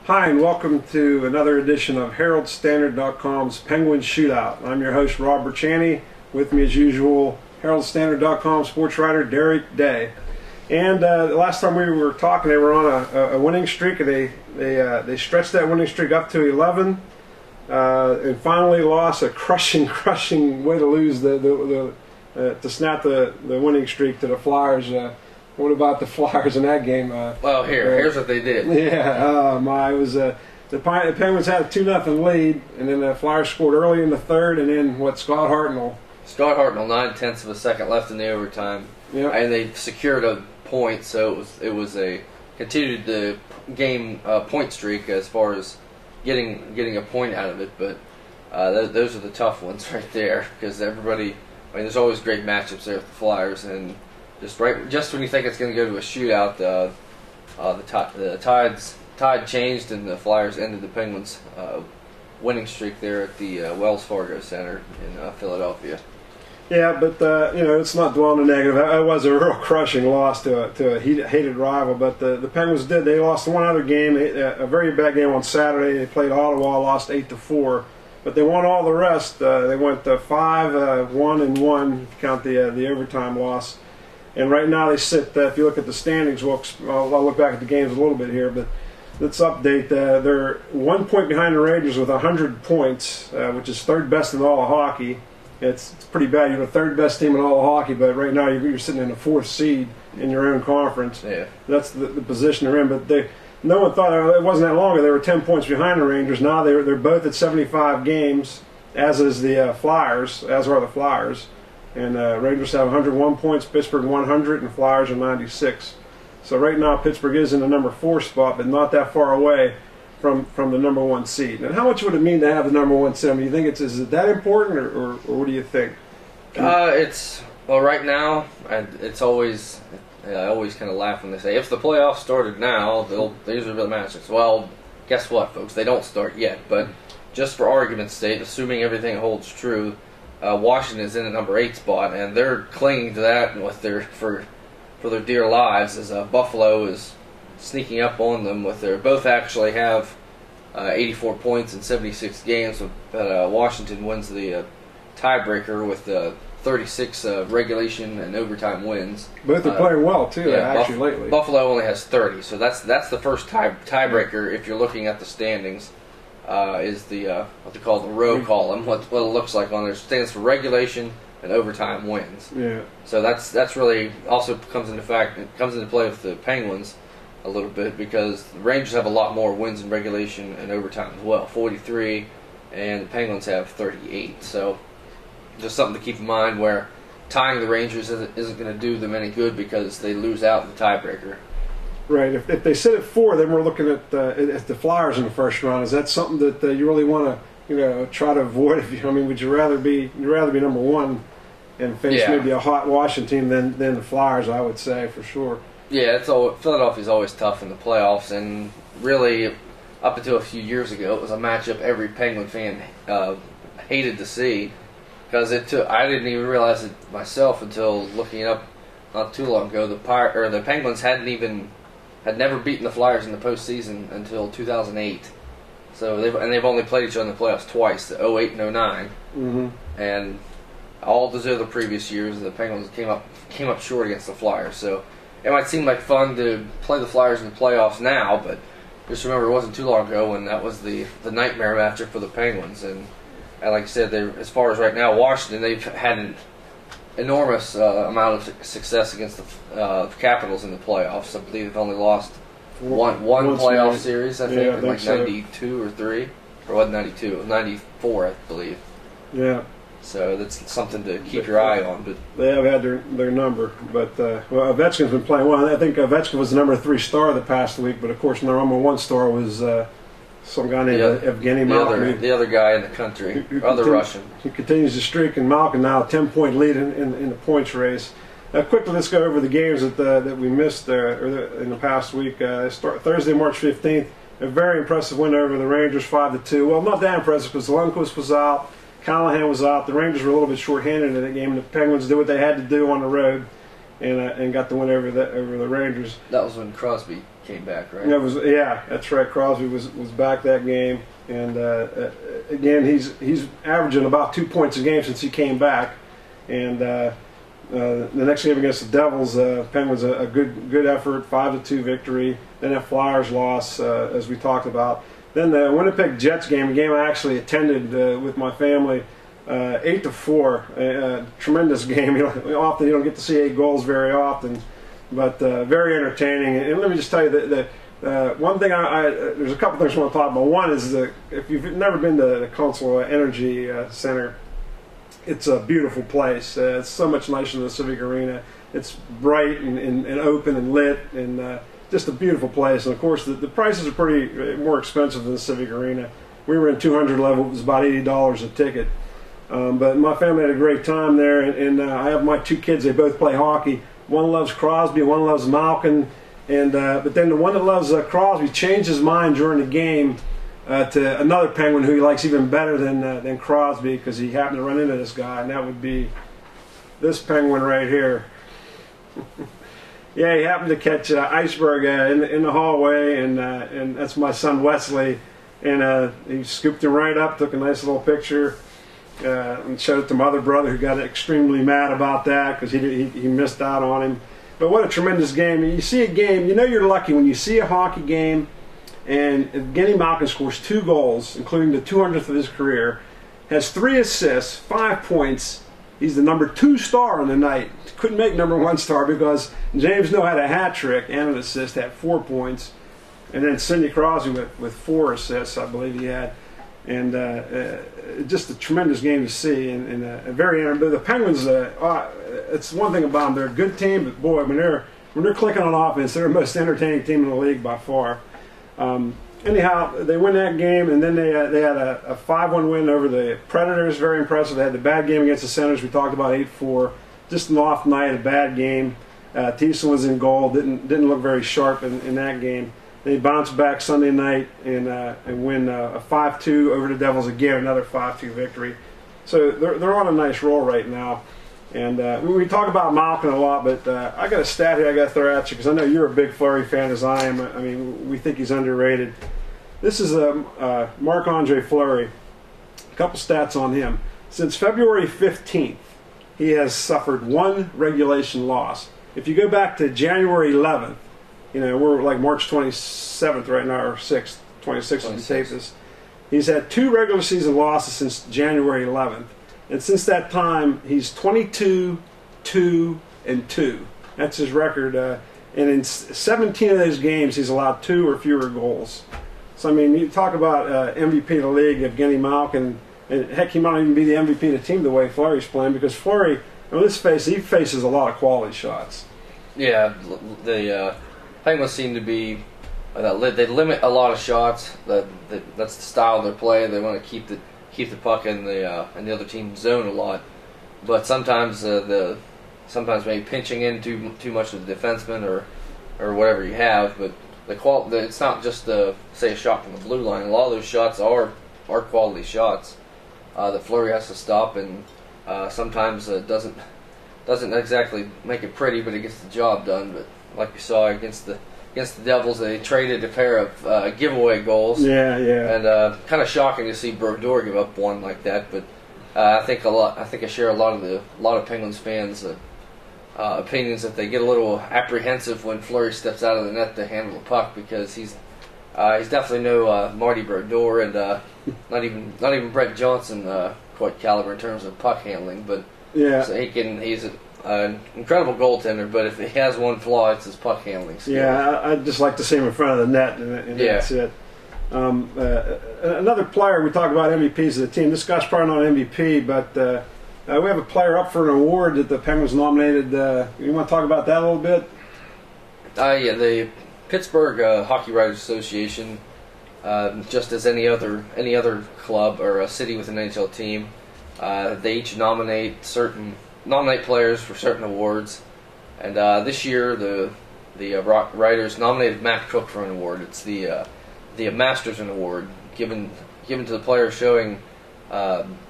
Hi, and welcome to another edition of Herald-Standard.com's Penguins Shootout. I'm your host, Rob Burchianti. With me, as usual, Herald-Standard.com sports writer Derek Day. And the last time we were talking, they were on a winning streak, and they stretched that winning streak up to 11, and finally lost a crushing way to lose to snap the winning streak to the Flyers. What about the Flyers in that game? Well, here's what they did. Yeah, it was the Penguins had a 2-0 lead, and then the Flyers scored early in the third, and then Scott Hartnell, 9/10 of a second left in the overtime, and they secured a point, so it was a continued the game point streak as far as getting a point out of it. But those are the tough ones right there, because everybody. I mean, there's always great matchups there with the Flyers, and just when you think it's going to go to a shootout, the tide changed, and the Flyers ended the Penguins' winning streak there at the Wells Fargo Center in Philadelphia. Yeah, but it's not dwelling on the negative. It was a real crushing loss to a hated rival. But the Penguins did. They lost one other game, a very bad game on Saturday. They played Ottawa, lost 8-4. But they won all the rest. They went 5-1-1. If you count the overtime loss. And right now they sit, if you look at the standings, I'll look back at the games a little bit here, but let's update. They're 1 point behind the Rangers with 100 points, which is third best in all of hockey. It's pretty bad. You're the third best team in all of hockey, but right now you're sitting in the fourth seed in your own conference. Yeah. That's the position they're in. But no one thought it wasn't that long ago. They were 10 points behind the Rangers. Now they're both at 75 games, as is the Flyers, as are the Flyers. And Rangers have 101 points, Pittsburgh 100, and Flyers are 96. So right now Pittsburgh is in the number 4 spot, but not that far away from the number 1 seed. And how much would it mean to have the number 1 seed? I mean, you think is it that important, or what do you think? Right now, it's always I always kind of laugh when they say if the playoffs started now, these are the matches. Well, guess what, folks? They don't start yet. But just for argument's sake, assuming everything holds true, Washington is in the number 8 spot, and they're clinging to that with for their dear lives, as Buffalo is sneaking up on them. Both actually have 84 points in 76 games, but Washington wins the tiebreaker with 36 regulation and overtime wins. Both are playing well too. Lately. Buffalo only has 30, so that's the first tiebreaker if you're looking at the standings. Is what they call the row column. What it looks like on there stands for regulation and overtime wins. Yeah. So that's really also comes into play with the Penguins a little bit, because the Rangers have a lot more wins in regulation and overtime as well, 43, and the Penguins have 38. So just something to keep in mind, where tying the Rangers isn't going to do them any good because they lose out in the tiebreaker. Right. If they sit at 4, then we're looking at the Flyers in the first round. Is that something that you really want to try to avoid? Would you rather be number 1 and face maybe a hot Washington team than the Flyers? I would say for sure. Yeah, Philadelphia's always tough in the playoffs, and really up until a few years ago, it was a matchup every Penguin fan hated to see, because I didn't even realize it myself until looking it up not too long ago. The Penguins had never beaten the Flyers in the postseason until 2008. So they've only played each other in the playoffs twice, the 08 and 09. Mm-hmm. And all those other previous years, the Penguins came up short against the Flyers. So it might seem like fun to play the Flyers in the playoffs now, but just remember it wasn't too long ago when that was the nightmare matchup for the Penguins. And like I said, as far as right now, Washington, they've had an enormous amount of success against the Capitals in the playoffs. I believe they've only lost one playoff series, I think, in like 92 or 3. Or what, 92? It was 94, I believe. Yeah. So that's something to keep your eye on. But they have had their number. But Ovechkin's been playing well. I think Ovechkin was the number 3 star the past week, but of course the number 1 star was some guy named Evgeny Malkin. The other guy in the country, Russian. He continues to streak, and Malkin now a 10-point lead in the points race. Quickly, let's go over the games that we missed in the past week. Thursday, March 15th, a very impressive win over the Rangers, 5-2. Well, not that impressive because Lundqvist was out, Callahan was out. The Rangers were a little bit shorthanded in that game, and the Penguins did what they had to do on the road. and got the win over the Rangers. That was when Crosby came back, right? That's right. Crosby was back that game, and again he's averaging about 2 points a game since he came back, and the next game against the Devils, Penguins a good effort, 5-2 victory. Then that Flyers loss, as we talked about. Then the Winnipeg Jets game, a game I actually attended with my family, 8-4, tremendous game. Often you don't get to see 8 goals very often, but very entertaining. And let me just tell you that one thing there's a couple things I want to talk about. One is if you've never been to the Consol Energy Center, it's a beautiful place. It's so much nicer than the Civic Arena. It's bright and open and lit, and just a beautiful place. And of course, the prices are pretty more expensive than the Civic Arena. We were in 200 level. It was about $80 a ticket. But my family had a great time there, and I have my 2 kids. They both play hockey. One loves Crosby, one loves Malkin, and but then the one that loves Crosby changed his mind during the game to another Penguin who he likes even better than Crosby, because he happened to run into this guy, and that would be this Penguin right here. Yeah, he happened to catch Iceberg in the hallway, and that's my son Wesley, and he scooped him right up, took a nice little picture, and showed it to my other brother, who got extremely mad about that because he missed out on him. But what a tremendous game! You see a game, you know you're lucky when you see a hockey game, and Evgeny Malkin scores 2 goals, including the 200th of his career, has 3 assists, 5 points. He's the number 2 star on the night. Couldn't make number 1 star because James Noe had a hat trick and an assist, had 4 points. And then Sidney Crosby with 4 assists, I believe he had. And just a tremendous game to see, and very entertaining. The Penguins, it's one thing about them, they're a good team, but boy, when they're clicking on offense, they're the most entertaining team in the league by far. Anyhow, they win that game, and then they had a 5-1 win over the Predators. Very impressive. They had the bad game against the Senators. We talked about 8-4. Just an off night, a bad game. Thiessen was in goal. Didn't look very sharp in that game. They bounced back Sunday night and win a 5-2 over the Devils again. Another 5-2 victory. So they're on a nice roll right now. And we talk about Malkin a lot, but I got a stat here I got to throw at you because I know you're a big Fleury fan as I am. I mean, we think he's underrated. This is Marc-Andre Fleury. A couple stats on him. Since February 15th, he has suffered 1 regulation loss. If you go back to January 11th, we're like March 27th right now, or 6th, 26th when we tape this. He's had 2 regular season losses since January 11th. And since that time, he's 22, 2, and 2. That's his record. And in 17 of those games, he's allowed 2 or fewer goals. So, I mean, you talk about MVP of the league, Evgeny Malkin, and heck, he might even be the MVP of the team the way Fleury's playing, because Fleury, he faces a lot of quality shots. Yeah, the Penguins seem to be, they limit a lot of shots. That's the style of their play. They want to keep the puck in the other team's zone a lot, but sometimes maybe pinching in too much of the defenseman or whatever you have. But it's not just say a shot from the blue line. A lot of those shots are quality shots that Fleury has to stop, and sometimes doesn't exactly make it pretty, but it gets the job done. But like you saw against the Devils, they traded a pair of giveaway goals. Yeah. And kind of shocking to see Brodeur give up one like that. But I think I share a lot of Penguins fans' opinions that they get a little apprehensive when Fleury steps out of the net to handle the puck, because he's definitely no Marty Brodeur, and not even Brett Johnson quite caliber in terms of puck handling. But yeah, so he's an incredible goaltender, but if he has one flaw, it's his puck handling skill. Yeah, I'd just like to see him in front of the net, and that's it. Another player, we talk about MVPs of the team. This guy's probably not an MVP, but we have a player up for an award that the Penguins nominated. You want to talk about that a little bit? Yeah, the Pittsburgh Hockey Writers Association, just as any other club or a city with an NHL team, they each nominate players for certain awards, and this year the writers nominated Matt Cook for an award. It's the Masterson Award, given to the player showing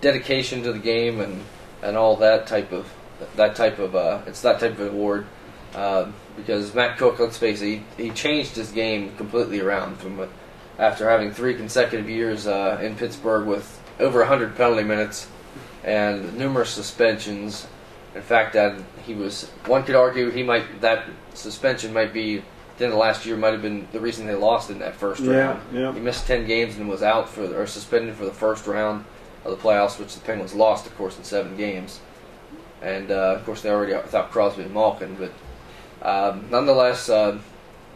dedication to the game and all that type of that type of award because Matt Cook, let's face it, he changed his game completely around from after having 3 consecutive years in Pittsburgh with over 100 penalty minutes and numerous suspensions. In fact, one could argue that suspension might be, at the end of last year, might have been the reason they lost in that first round. Yeah. He missed 10 games and was out or suspended for the first round of the playoffs, which the Penguins lost, of course, in 7 games. And, of course, they already without Crosby and Malkin. But nonetheless,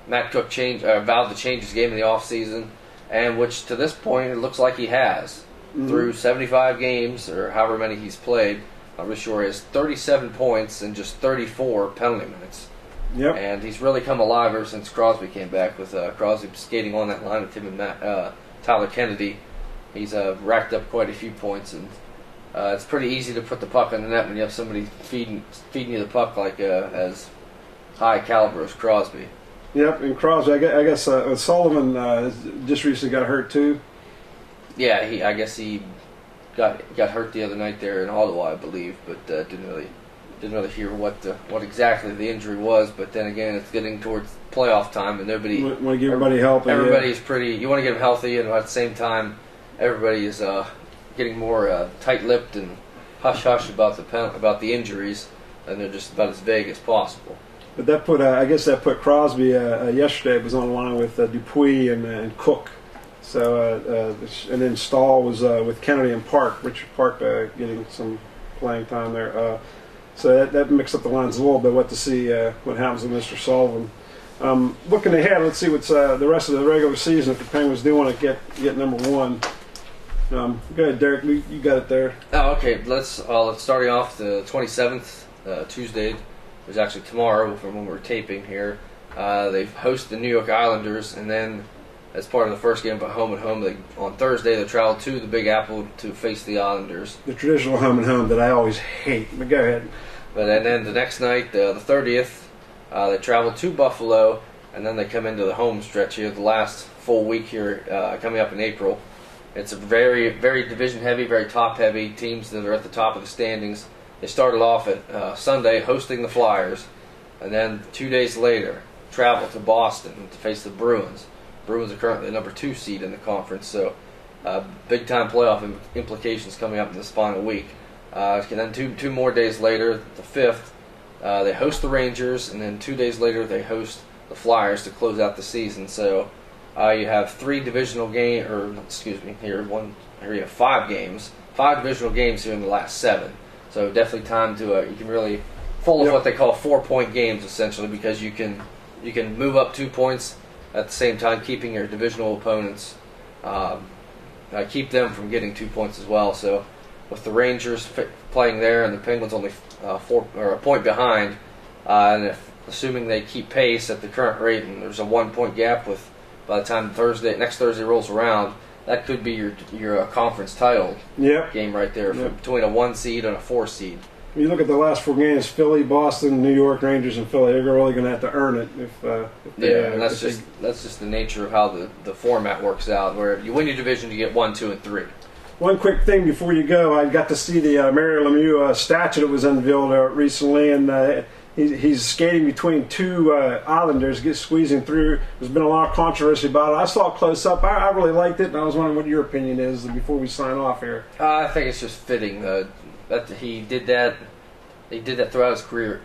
Matt Cook vowed to change his game in the offseason, and which to this point it looks like he has. Through 75 games, or however many he's played, I'm really sure he has 37 points and just 34 penalty minutes. Yep. And he's really come alive ever since Crosby came back, with Crosby skating on that line with him and Tyler Kennedy. He's racked up quite a few points, and it's pretty easy to put the puck in the net when you have somebody feeding you the puck like as high caliber as Crosby. Yep, and Crosby, I guess Sullivan just recently got hurt too. Yeah, I guess he got hurt the other night there in Ottawa, I believe, but didn't really hear what exactly the injury was. But then again, it's getting towards playoff time, and nobody want to give everybody help. Everybody's you want to get them healthy, and at the same time, everybody is getting more tight-lipped and hush-hush about the injuries, and they're just about as vague as possible. But that put Crosby yesterday was on the line with Dupuis and Cook. So and then Stahl was with Kennedy and Park. Richard Park getting some playing time there. So that mixed up the lines a little bit. What to see what happens with Mr. Sullivan. Looking ahead, let's see what's the rest of the regular season. If the Penguins do want to get number 1. Go ahead, Derek. You got it there. Oh, okay. Let's start off the 27th, Tuesday. It was actually tomorrow from when we're taping here. They host the New York Islanders, and then as part of the first game, but home and home, on Thursday they travel to the Big Apple to face the Islanders. The traditional home and home that I always hate. But go ahead. And then the next night, the 30th, they travel to Buffalo, and then they come into the home stretch here, the last full week here coming up in April. It's a very, very division heavy, very top heavy teams that are at the top of the standings. They started off at Sunday hosting the Flyers, and then 2 days later travel to Boston to face the Bruins. Bruins are currently the number 2 seed in the conference, so big-time playoff implications coming up in this final week. And then two more days later, the 5th, they host the Rangers, and then 2 days later they host the Flyers to close out the season. So you have 3 divisional games, here you have 5 games, 5 divisional games here in the last 7. So definitely time to you can really full of what they call 4-point games essentially, because you can move up 2 points at the same time keeping your divisional opponents, keep them from getting 2 points as well. So with the Rangers playing there and the Penguins only a point behind, and assuming they keep pace at the current rate, and there's a 1-point gap by the time next Thursday rolls around, that could be your conference title game right there between a 1 seed and a 4 seed. When you look at the last 4 games, Philly, Boston, New York, Rangers, and Philly, they're really going to have to earn it. And that's just the nature of how the format works out, where you win your division, you get 1, 2, and 3. One quick thing before you go, I got to see the Mario Lemieux statue that was unveiled recently, and he's skating between 2 Islanders, squeezing through. There's been a lot of controversy about it. I saw it close up. I really liked it, and I was wondering what your opinion is before we sign off here. I think it's just fitting that he did that. He did that throughout his career,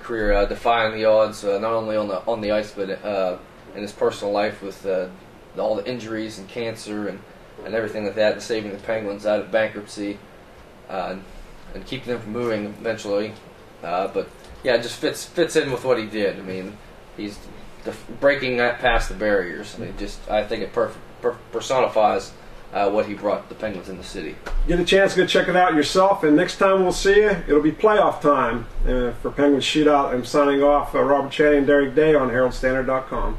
defying the odds, not only on the ice, but in his personal life with all the injuries and cancer and everything like that, and saving the Penguins out of bankruptcy and keeping them from moving eventually. But yeah, it just fits in with what he did. I mean, he's breaking past the barriers. I think it personifies what he brought the Penguins in the city. Get a chance to go check it out yourself, and next time we'll see you, it'll be playoff time for Penguins Shootout. I'm signing off. Robert Channing and Derek Day on HeraldStandard.com.